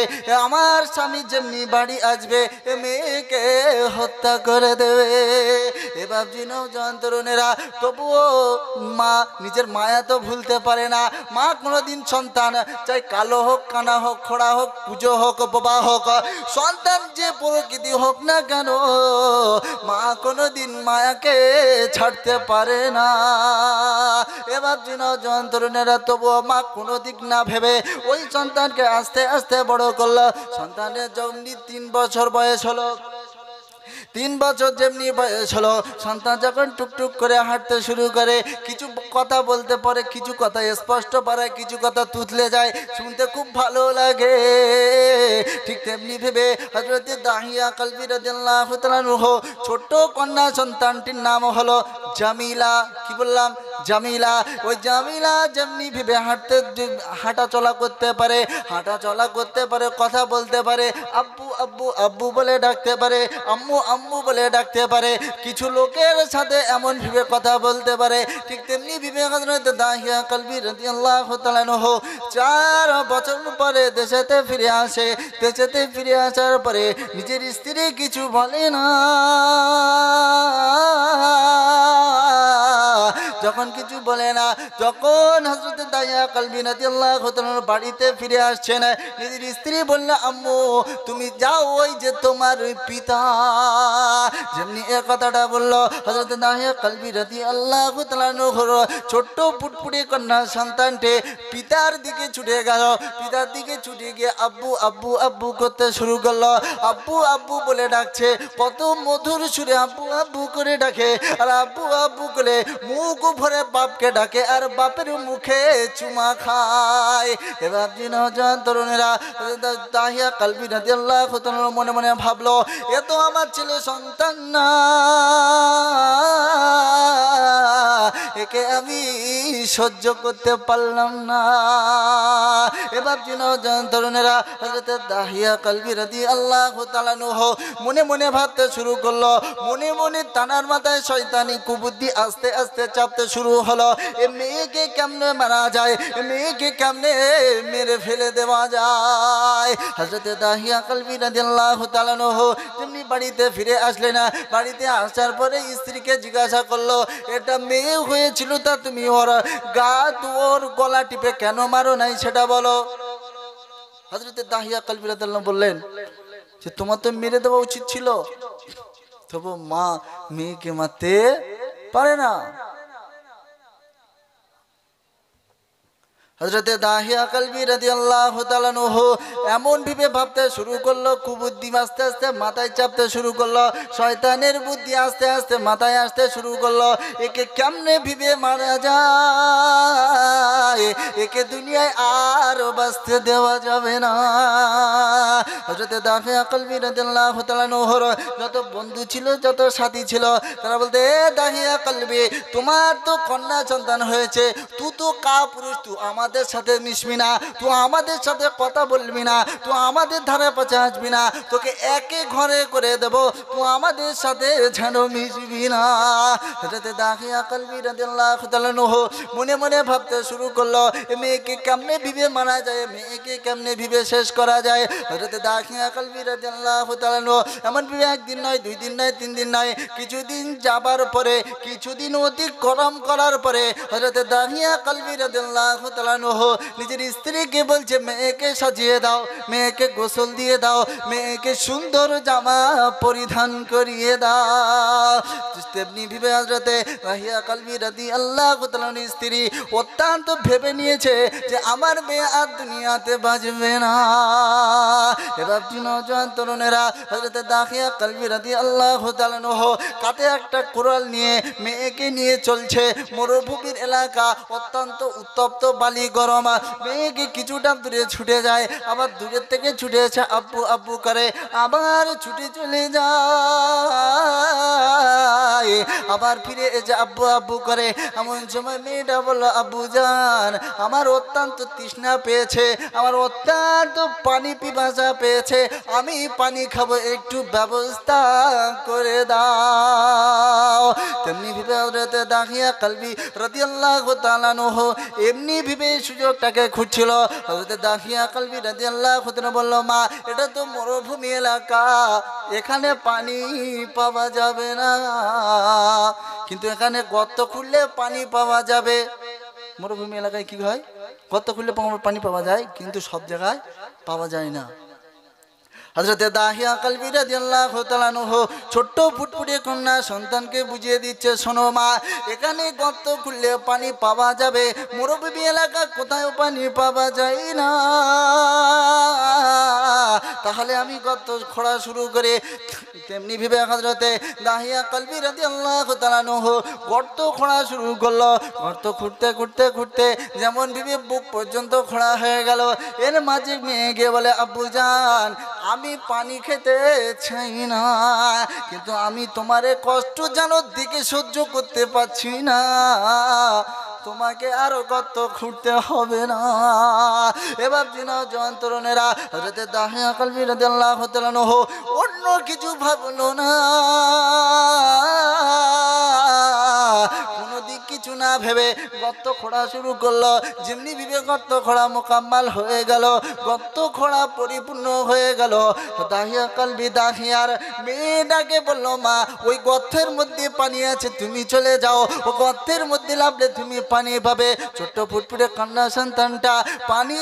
আমার স্বামী যেমনি বাড়ি আসবে, এ মেয়েকে হত্যা করে দেবে। এ বাবজি নওজোয়ান তরুণেরা, তবুও মা নিজের মায়া তো ভুলতে পারে না। মা কোনোদিন সন্তান, চাই কালো হোক, কানা হোক, খোড়া হোক, পুজো হোক, বাবা হোক, সন্তান যে প্রকৃতি হোক না কেন, মা কোনোদিন মায়াকে ছাড়তে পারে না। এবার নওজোয়ান তরুণেরা, তবুও মা কোনো দিক না ভেবে ওই সন্তানকে আস্তে আস্তে বড় করলো। সন্তানের যেমনি 3 বছর বয়স হলো, 3 বছর যেমনি বয়স হলো, সন্তান যখন টুকটুক করে হাঁটতে শুরু করে, কিছু কথা বলতে পারে, কিছু কথা স্পষ্ট পারে, কিছু কথা তুতলে যায়, শুনতে খুব ভালো লাগে। ঠিক তেমনি ভেবে হযরতে দাহিয়া কলবি রাদিয়াল্লাহু তাআলা আনহু, ছোট্ট কন্যা সন্তানটির নাম হলো জামিলা। কি বললাম? জামিলা। ওই জামিলা যেমনি ভেবে হাঁটা চলা করতে পারে, হাঁটা চলা করতে পারে, কথা বলতে পারে, আব্বু আব্বু আব্বু বলে ডাকতে পারে, আম্মু আম্মু বলে ডাকতে পারে, কিছু লোকের সাথে এমন ভাবে কথা বলতে পারে। ঠিক তেমনি ভাবে হযরত দাহিয়া কলবি রাদিয়াল্লাহু তাআলা আনহু 4 বছর পরে দেশেতে ফিরে আসে। দেশেতে ফিরে আসার পরে নিজের স্ত্রী কিছু বলে না। যখন কিছু বলে না, যখন হযরত দাহিয়া কলবি রাদিয়াল্লাহু তাআলা বাড়িতে ফিরে আসছেন, নিজের স্ত্রী বলল, আম্মু তুমি যাও, ওই যে তোমার পিতা। যেমনি এ কথাটা বললো, হযরত দাহিয়া কলবি রাদিয়াল্লাহু তাআলা ছোট্ট ফুটফুটে কন্যা সন্তানটি পিতার দিকে ছুটে গেল। পিতার দিকে ছুটে গিয়ে আব্বু আব্বু আব্বু করতে শুরু করলো। আব্বু আব্বু বলে ডাকছে, কত মধুর সুরে আব্বু আব্বু করে ডাকে। আর আব্বু আব্বু করে মুখ ভরে বাপকে ডাকে, আর বাপের মুখে চুমা খায়। এবার নওজোয়ান তরুণেরা দাহিয়া কলবি রাদিয়াল্লাহু তাআলা মনে মনে ভাবলো, এ তো আমার ছেলে সন্তান না, একে আমি সহ্য করতে পারলাম না। এবার নওজোয়ান তরুণেরা হযরত দাহিয়া কলবি রাদিয়াল্লাহু তাআলা মনে মনে ভাবতে শুরু করলো। মনে মনে তানার মাথায় শয়তানি কুবুদ্ধি আস্তে আস্তে চাপতে শুরু হলো। এ মেয়েকে কেমনে মারা যায়, এ মেয়েকে কেমনে মেরে ফেলে দেওয়া যায়। হযরত দাহিয়া কলবি রাদিয়াল্লাহু তাআলা যেমনি বাড়িতে ফিরে আসলেন, বাড়িতে আসার পরে স্ত্রীকে জিজ্ঞাসা করলো, এটা মেয়ে হয়েছিল তা তুমি ওর ওর গলা টিপে কেন মারো নাই সেটা বলো। হযরত দাহিয়া কলবি রাদিয়াল্লাহু বললেন যে তোমার তো মেরে দেওয়া উচিত ছিল, তবু মা মেয়েকে মারতে পারে না। হযরত দাহিয়া কলবি রাদিয়াল্লাহু তাআলা এমন ভাবে ভাবতে শুরু করলো, কুবুদ্ধি আস্তে আস্তে মাথায় চাপতে শুরু করলো, শয়তানের বুদ্ধি আস্তে আস্তে মাথায় আসতে শুরু করলো। একে কেমনে ভাবে মারা যায়, একে দুনিয়ায় আর বাঁচতে দেওয়া যাবে না। হযরত দাহিয়া কলবি রাদিয়াল্লাহু তাআলা যত বন্ধু ছিল, যত সাথী ছিল, তারা বলতে, এ দাহিয়া কলবি, তোমার তো কন্যা সন্তান হয়েছে, তুই তো কাপুরুষ, তুই আমাদের সাথে মিশবি না, তুই আমাদের সাথে কথা বলবি না, তুই আমাদের ধারে পাশে আসবি না, তোকে একে ঘরে করে দেব, তুই আমাদের সাথে যেন মিশবি না। হযরত দাহিয়া কলবি রাদিয়াল্লাহু তাআলা মনে মনে ভাবতে শুরু করলো, মেয়েকে কেমনে ভিবে মারা যায়, মেয়েকে কেমনে ভিবে শেষ করা যায়। হযরত দাহিয়া কলবি রাদিয়াল্লাহু তাআলা এমন ভিবে একদিন নয়, 2 দিন নয়, 3 দিন নয়, কিছুদিন যাবার পরে, কিছুদিন অতিক্রম করার পরে হযরত দাহিয়া কলবি রাদিয়াল্লাহু তাআলা নিজের স্ত্রীকে বলছে, মেয়েকে সাজিয়ে দাও, মেয়েকে গোসল দিয়ে দাও, মেয়েকে সুন্দর জামা পরিধান করিয়ে দাও। তেমনি ভিবে হযরত দাহিয়া কলবি রাদিয়াল্লাহু তাআলা স্ত্রী অত্যন্ত ভেবে নিয়েছে যে আমার মেয়ে আর দুনিয়াতে বাঁচবে না। এবার নওজোয়ান তরুণেরা হযরত দাহিয়া কলবি রাদিয়াল্লাহু তাআলা কাঁধে একটা কুড়াল নিয়ে মেয়েকে নিয়ে চলছে। মরুভূমির এলাকা, অত্যন্ত উত্তপ্ত, বালি গরম। মেয়েকে কিছুটা দূরে ছুটে যায়, আবার দূরের থেকে ছুটে এসে আব্বু আব্বু করে আবার ছুটে চলে যায়, আবার ফিরে এসে আব্বু আব্বু করে। এমন সময় মেয়েটা বললো, আব্বু জান, আমার অত্যন্ত তৃষ্ণা পেয়েছে, আমার অত্যন্ত পানি পিপাসা পেয়েছে, আমি পানি খাবো, একটু ব্যবস্থা করে দাও। তেমনি ভিবে হযরত দাহিয়া কলবি রাদিয়াল্লাহু তাআলা এমনি ভিবে সুযোগটাকে খুঁজছিল। হযরত দাহিয়া কলবি রাদিয়াল্লাহু তাআলা বলল, মা এটা তো মরুভূমি এলাকা, এখানে পানি পাওয়া যাবে না, কিন্তু এখানে গর্ত খুললে পানি পাওয়া যাবে। মরুভূমি এলাকায় কি হয়, গর্ত খুললে পানি পাওয়া যায়, কিন্তু সব জায়গায় পাওয়া যায় না। হযরত দাহিয়া কলবি রাদিয়াল্লাহু তাআলা ছোট্ট ফুটফুটে কন্যা সন্তানকে বুঝিয়ে দিচ্ছে, শোনো মা, এখানে গর্ত খুললে পানি পাওয়া যাবে, মরুভূমি এলাকা কোথাও পানি পাওয়া যায় না, তাহলে আমি গর্ত খোঁড়া শুরু করে। তেমনি ভেবে হযরত দাহিয়া কলবি রাদিয়াল্লাহু তাআলা গর্ত খোঁড়া শুরু করলো। গর্ত খুঁড়তে খুঁড়তে খুঁড়তে যেমন ভেবে বুক পর্যন্ত খোঁড়া হয়ে গেল। এর মাঝে মেয়ে গিয়ে বলে, আব্বু জান, আমি পানি খেতে চাই না, কিন্তু আমি তোমার কষ্ট জানো দিকে সহ্য করতে পারছি না, তোমাকে আরো গর্ত খুঁড়তে হবে না। এবার নওজোয়ান তরুণেরা হযরত দাহিয়া কলবি রাদিয়াল্লাহু তাআলা অন্য কিছু ভাবলো না, কোনো দিক কিছু না ভেবে গর্ত খোঁড়া শুরু করলো। যেমনি বিবে গর্ত খোঁড়া মোকাম্মাল হয়ে গেল, গর্ত খোঁড়া পরিপূর্ণ হয়ে গেল। দাহিয়া কালবি দাহিয়ার মেয়েটাকে বললো, মা ওই গর্তের মধ্যে পানি আছে, তুমি চলে যাও, ও গর্তের মধ্যে লাভলে তুমি পানি পাবে। ছোট্ট ফুটফুটে কান্না সন্তানটা পানি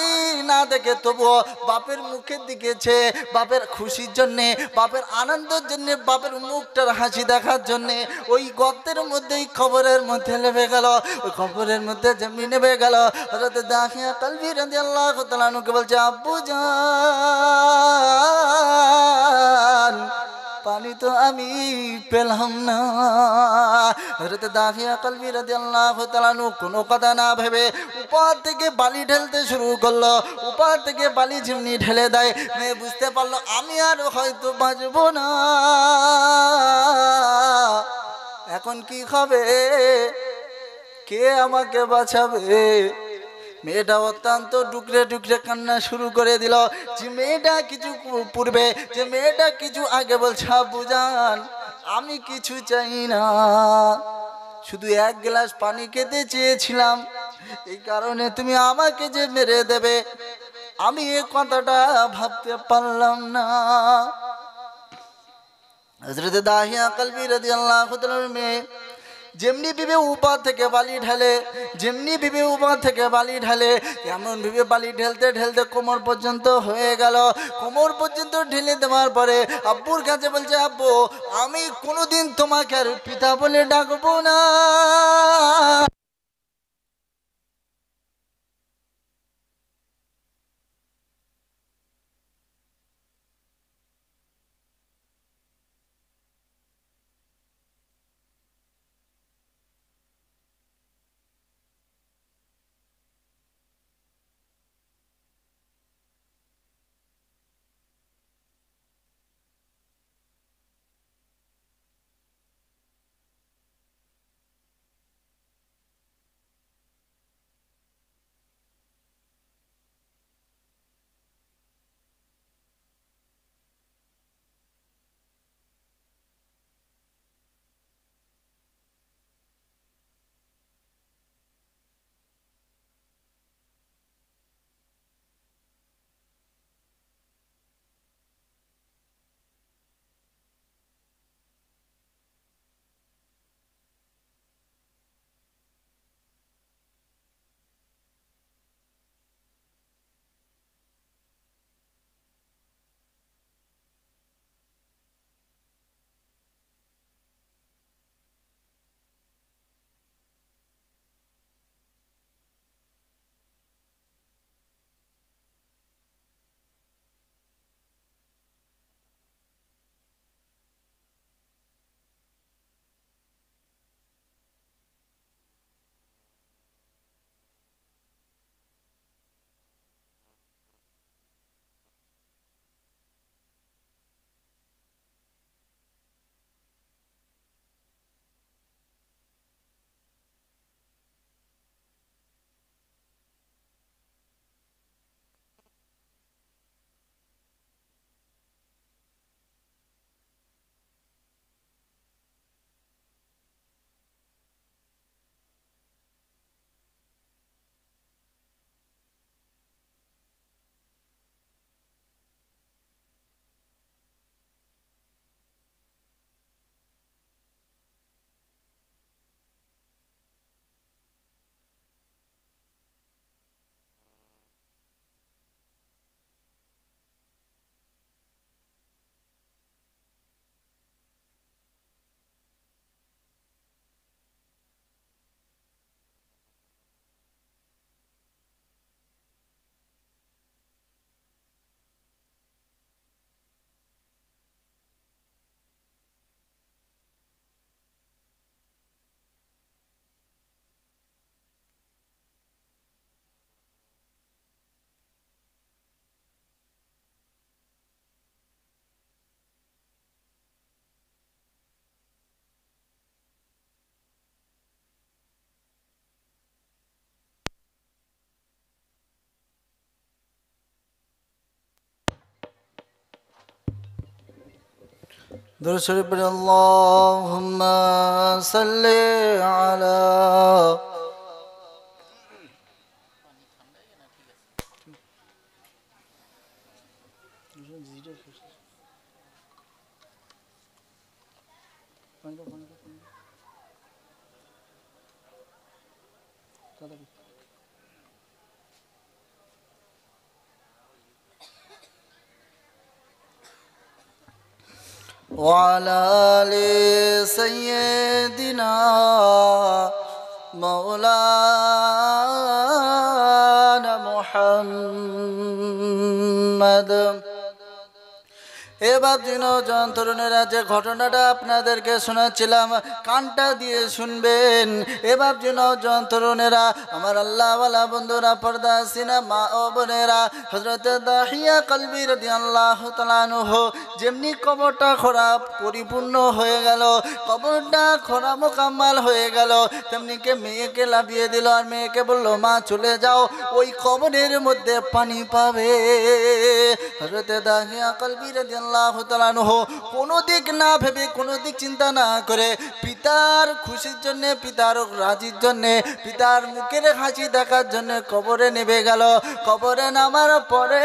না দেখে তবুও বাপের মুখের দিকে চেয়ে বাপের খুশির জন্যে, বাপের আনন্দের জন্যে, বাপের মুখটার হাসি দেখার জন্যে ওই গর্তের মধ্যেই কবরের মধ্যে নেমে গেল। ওই কবরের মধ্যে যেমনি নেমে গেল, হযরত দাহিয়া কালবি রাদিয়াল্লাহু তাআলা আনহুকে বলছে, আব্বু জান পানি তো আমি পেলাম না। হযরত দাহিয়া কালবি রাদিয়াল্লাহু তাআলা আনহু কোনো কথা না ভেবে উপর থেকে বালি ঢেলতে শুরু করলো। উপর থেকে বালি যেমনি ঢেলে দেয়, মেয়ে বুঝতে পারলো আমি আর হয়তো বাঁচবো না। এখন কি হবে, কে আমাকে বাঁচাবে? মেয়েটা অত্যন্ত ডুকরে ডুকরে কান্না শুরু করে দিল। যে মেয়েটা কিছু পূর্বে, যে মেয়েটা কিছু আগে বলছে, আব্বু জান আমি কিছু চাই না, শুধু এক গ্লাস পানি খেতে চেয়েছিলাম, এই কারণে তুমি আমাকে যে মেরে দেবে আমি এ কথাটা ভাবতে পারলাম না। হযরত দাহিয়া কালবি রাদিয়াল্লাহু তাআলার মেয়ে যেমনি বিবে উপর থেকে বালি ঢালে, যেমনি বিবে উপর থেকে বালি ঢালে, এমন বিবে বালি ঢেলতে ঢেলতে কোমর পর্যন্ত হয়ে গেল। কোমর পর্যন্ত ঢেলে দেওয়ার পরে আব্বুর কাছে বলছে, আব্বু আমি কোনোদিন তোমাকে আর পিতা বলে ডাকবো না। দুরূদ শরীফ পড়ে আল্লাহুম্মা সাল্লি আলা وعلى آل سيدنا مولانا محمد এবার নওজোয়ান তরুণেরা যে ঘটনাটা আপনাদেরকে শোনাচ্ছিলাম কানটা দিয়ে শুনবেন। এবার নওজোয়ান তরুণেরা, আমার আল্লাহওয়ালা বন্ধুরা, পর্দা সিনা মা ও বোনেরা, হযরত দাহিয়া কলবি রাদিয়াল্লাহু তাআলা আনহু যেমনি কবরটা খোঁড়া পরিপূর্ণ হয়ে গেল, কবরটা খোঁড়া মোকাম্মাল হয়ে গেল, তেমনি কে মেয়েকে লাভিয়ে দিল আর মেয়েকে বলল মা চলে যাও, ওই কবরের মধ্যে পানি পাবে। হযরত দাহিয়া কলবি রাদিয়াল্লাহু তাআলা আনহু কোনো দিক না ভেবে, কোনো দিক চিন্তা না করে, পিতার খুশির জন্য, পিতার রাজির জন্য, পিতার মুখের হাসি দেখার জন্য কবরে নেমে গেল। কবরে নামার পরে,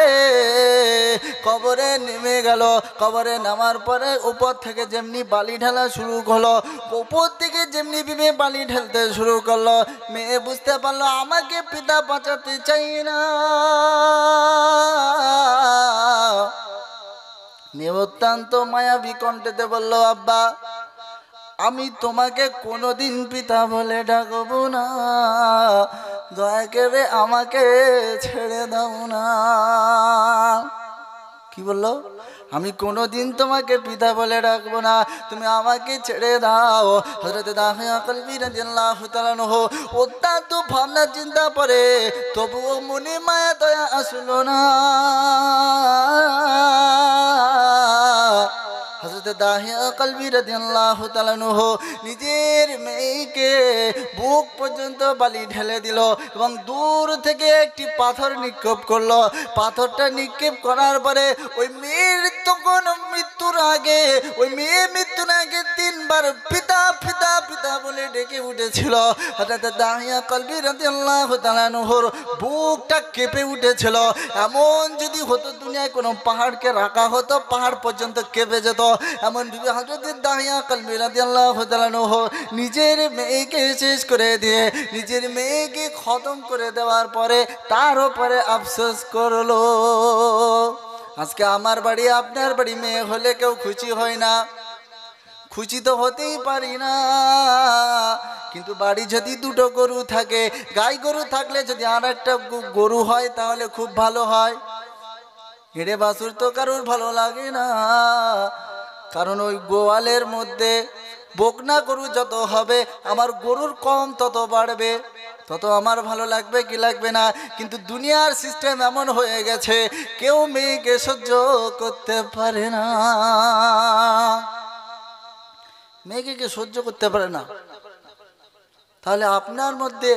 কবরে নেমে গেল, কবরে নামার পরে উপর থেকে যেমনি বালি ঢালা শুরু হলো, উপর থেকে যেমনি বিবে বালি ঢালতে শুরু করলো, মেয়ে বুঝতে পারলো আমাকে পিতা বাঁচাতে চাই না। মেয়ে অত্যন্ত মায়াবী কণ্ঠেতে বলল আব্বা আমি তোমাকে কোনোদিন পিতা বলে ডাকবো না, দয়া করে আমাকে ছেড়ে দাও না। কি বললো? আমি কোনোদিন তোমাকে পিতা বলে ডাকবো না, তুমি আমাকে ছেড়ে দাও। হযরত দাহিয়া কলবি রাদিয়াল্লাহু তাআলা আনহু অত্যন্ত ভাবনা চিন্তা করে, তবুও মনে মায়া দয়া আসলো না। হযরত দাহিয়া কলবি রাদিয়াল্লাহু তাআলা আনহু নিজের মেয়েকে বুক পর্যন্ত বালি ঢেলে দিল এবং দূর থেকে একটি পাথর নিক্ষেপ করলো। পাথরটা নিক্ষেপ করার পরে ওই মেয়ের তখন মৃত্যুর আগে, ওই মেয়ে মৃত্যুর আগে তিনবার পিতা পিতা পিতা বলে ডেকে উঠেছিল। হযরত দাহিয়া কলবি রাদিয়াল্লাহু তাআলা আনহুর বুকটা কেঁপে উঠেছিল। এমন যদি হতো দুনিয়ায় কোনো পাহাড়কে রাখা হতো, পাহাড় পর্যন্ত কেঁপে যেত। এমন হযরত দাহিয়া কলবি রাদিয়াল্লাহু তাআলা আনহু নিজের মেয়েকে শেষ করে দিয়ে, নিজের মেয়েকে খতম করে দেওয়ার পরে তার উপরে আফসোস করলো। আজকে আমার বাড়ি আপনার বাড়ি মেয়ে হলে কেউ খুশি হয় না? খুশি তো হতেই পারি না। কিন্তু বাড়ি যদি দুটো গরু থাকে, গাই গরু থাকলে যদি আর একটা গরু হয় তাহলে খুব ভালো হয়। এড়ে বাছুর তো কারোর ভালো লাগে না, কারণ ওই গোয়ালের মধ্যে বকনা গরু যত হবে আমার গরুর কম তত বাড়বে, তত আমার ভালো লাগবে কি লাগবে না। কিন্তু দুনিয়ার সিস্টেম এমন হয়ে গেছে কেউ মেয়েকে সহ্য করতে পারে না, মেয়েকে কে সহ্য করতে পারে না। তাহলে আপনার মধ্যে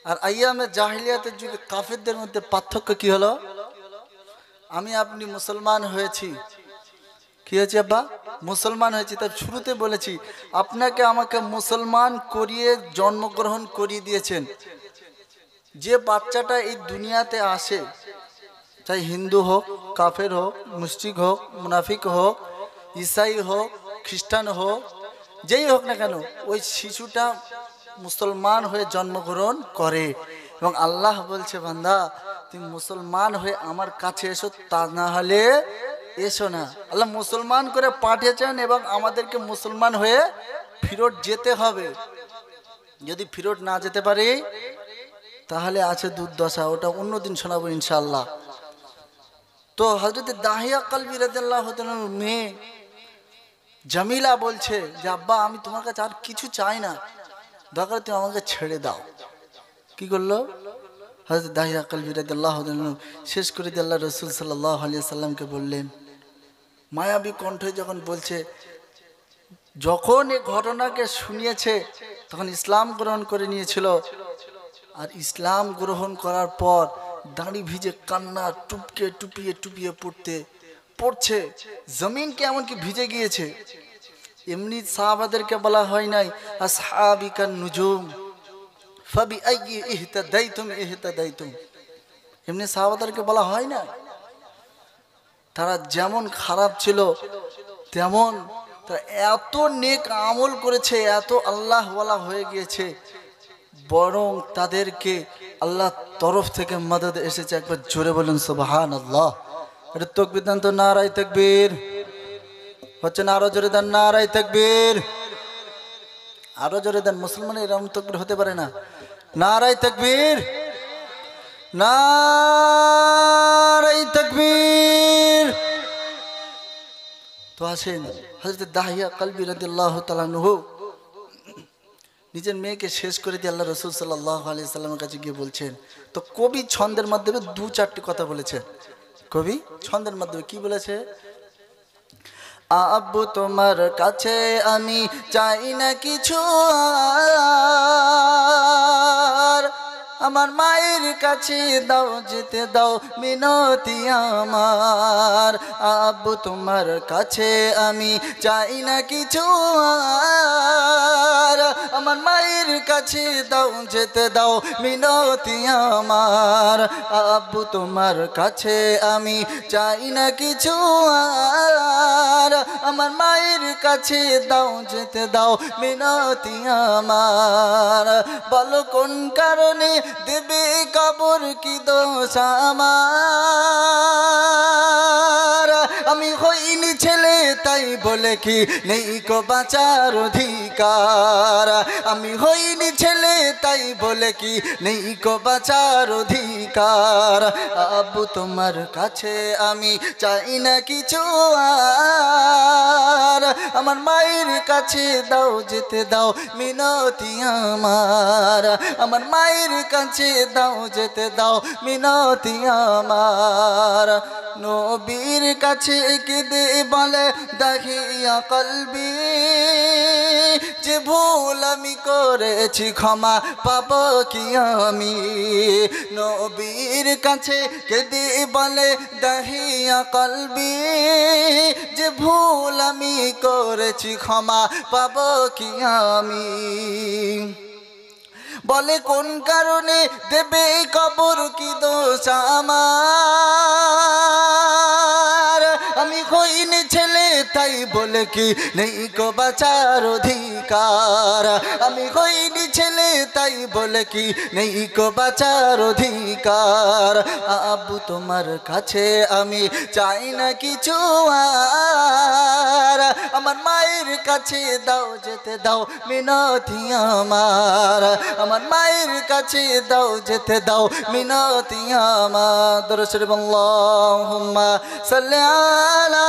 আর আইয়ামে জাহিলিয়াতের যুগে কাফেরদের মধ্যে পার্থক্য কি হলো? আমি আপনি মুসলমান হয়েছি, কি হয়েছে আব্বা? মুসলমান হয়েছি। তাই শুরুতে বলেছি আপনাকে আমাকে মুসলমান করিয়ে জন্মগ্রহণ করিয়ে দিয়েছেন। যে বাচ্চাটা এই দুনিয়াতে আসে, চাই হিন্দু হোক, কাফের হোক, মুশরিক হোক, মুনাফিক হোক, ঈসাই হোক, খ্রিস্টান হোক, যেই হোক না কেন, ওই শিশুটা মুসলমান হয়ে জন্মগ্রহণ করে। এবং আল্লাহ বলছে বান্দা তুমি মুসলমান হয়ে আমার কাছে এসো, তা না হলে এসো না। আল্লাহ মুসলমান করে পাঠিয়েছেন এবং আমাদেরকে মুসলমান হয়ে ফিরত যেতে হবে। যদি ফিরত না যেতে পারি তাহলে আছে দুর্দশা, ওটা অন্যদিন শোনাবো ইনশাআল্লাহ। তো হযরত দাহিয়া কলবি রাদিয়াল্লাহু তাআলা মেয়ে জামিলা বলছে যে আব্বা আমি তোমার কাছে আর কিছু চাই না, দরকার তুমি আমাকে ছেড়ে দাও। কি করলো হযরত দাহিয়া কলবি রাদিয়াল্লাহু তাআলা? শেষ করে দিয়ে আল্লাহ রাসূল সাল্লাল্লাহু আলাইহি সাল্লামকে বললেন, মায়াবী কণ্ঠে যখন বলছে, যখন এই ঘটনাকে শুনিয়েছে তখন ইসলাম গ্রহণ করে নিয়েছিল। আর ইসলাম গ্রহণ করার পর দাঁড়ি ভিজে কান্না টুপকে টুপিয়ে টুপিয়ে পড়ছে, জমিনকে এমনকি ভিজে গিয়েছে। এমনি সাহাবাদেরকে বলা হয় নাই আসহাবিকান নুজুম ফাবিআইয়ি ইহতাদাইতুম ইহতাদাইতুম, এমনি সাহাবাদেরকে বলা হয় না। তারা যেমন খারাপ ছিল তেমন তারা এত নেক আমল করেছে, এত আল্লাহওয়ালা হয়ে গিয়েছে, বরং তাদেরকে আল্লাহর তরফ থেকে মদদ এসেছে। একবার জোরে বলেন সুবহানাল্লাহ। এটা তাকবীর দেন তো, নারায়ে তাকবীর হচ্ছে না, আরো জোরে দেন নারায়ে তাকবীর, আরো জোরে দেন। মুসলমানের এরকম তাকবীর হতে পারে না। নারায়ে তাকবীর, নারায়ে তাকবীর। তো আসেন, হযরত দাহিয়া কলবি রাদিয়াল্লাহু তাআলা আনহু নিজের মেয়েকে শেষ করে দিয়ে আল্লাহ রাসূল সাল্লাল্লাহু আলাইহি সাল্লামের কাছে গিয়ে বলছেন। তো কবি ছন্দের মাধ্যমে দু চারটি কথা বলেছেন। কবি ছন্দের মাধ্যমে কি বলেছে? আব্বু তোমার কাছে আমি চাই না কিছু আর, আমার মায়ের কাছে দাও যেতে দাও মিনতি আমার। আব্বু তোমার কাছে আমি চাই না কিছু আর, আমার মায়ের কাছে দাও যেতে দাও মিনতি আমার। আব্বু তোমার কাছে আমি চাই না কিছু আর, আমার মায়ের কাছে দাও যেতে দাও মিনতি আমার। বলো কোন কারণে দেবে কবর কি দোষ আমার, আমি হইনি ছেলে তাই বলে কি নেই কো বাঁচার অধিকার, আমি হইনি ছেলে তাই বলে কি নেই কো বাঁচার অধিকার। আব্বু তোমার কাছে আমি চাই না কিছু আর, আমার মায়ের কাছে দাও যেতে দাও মিনতি আমার। আমার মায়ের কাছে দাও যেতে দাও মিনতি আমার। নবীর কাছে কেঁদে বলে দাহিয়া কলবি, যে ভুল আমি করেছি ক্ষমা পাবো কি আমি। নবীর কাছে কেঁদে বলে দাহিয়া কলবি, যে ভুল আমি করেছি ক্ষমা পাবো কি আমি। বলে কোন কারণে দেবে কবর কি দোষ আমার, আমি হইনি ছেলে তাই বলে কি নেই কো বাঁচার অধিকার, আমি হইনি ছেলে তাই বলে কি নেই কো বাঁচার অধিকার। আব্বু তোমার কাছে আমি চাই না কিছু আর, আমার মায়ের কাছে দাও যেতে দাও মিনতি আমার। আমার মায়ের কাছে দাও যেতে দাও মিনতি আমার। দরুদ শরীফ আল্লাহুম্মা সাল্লি আলা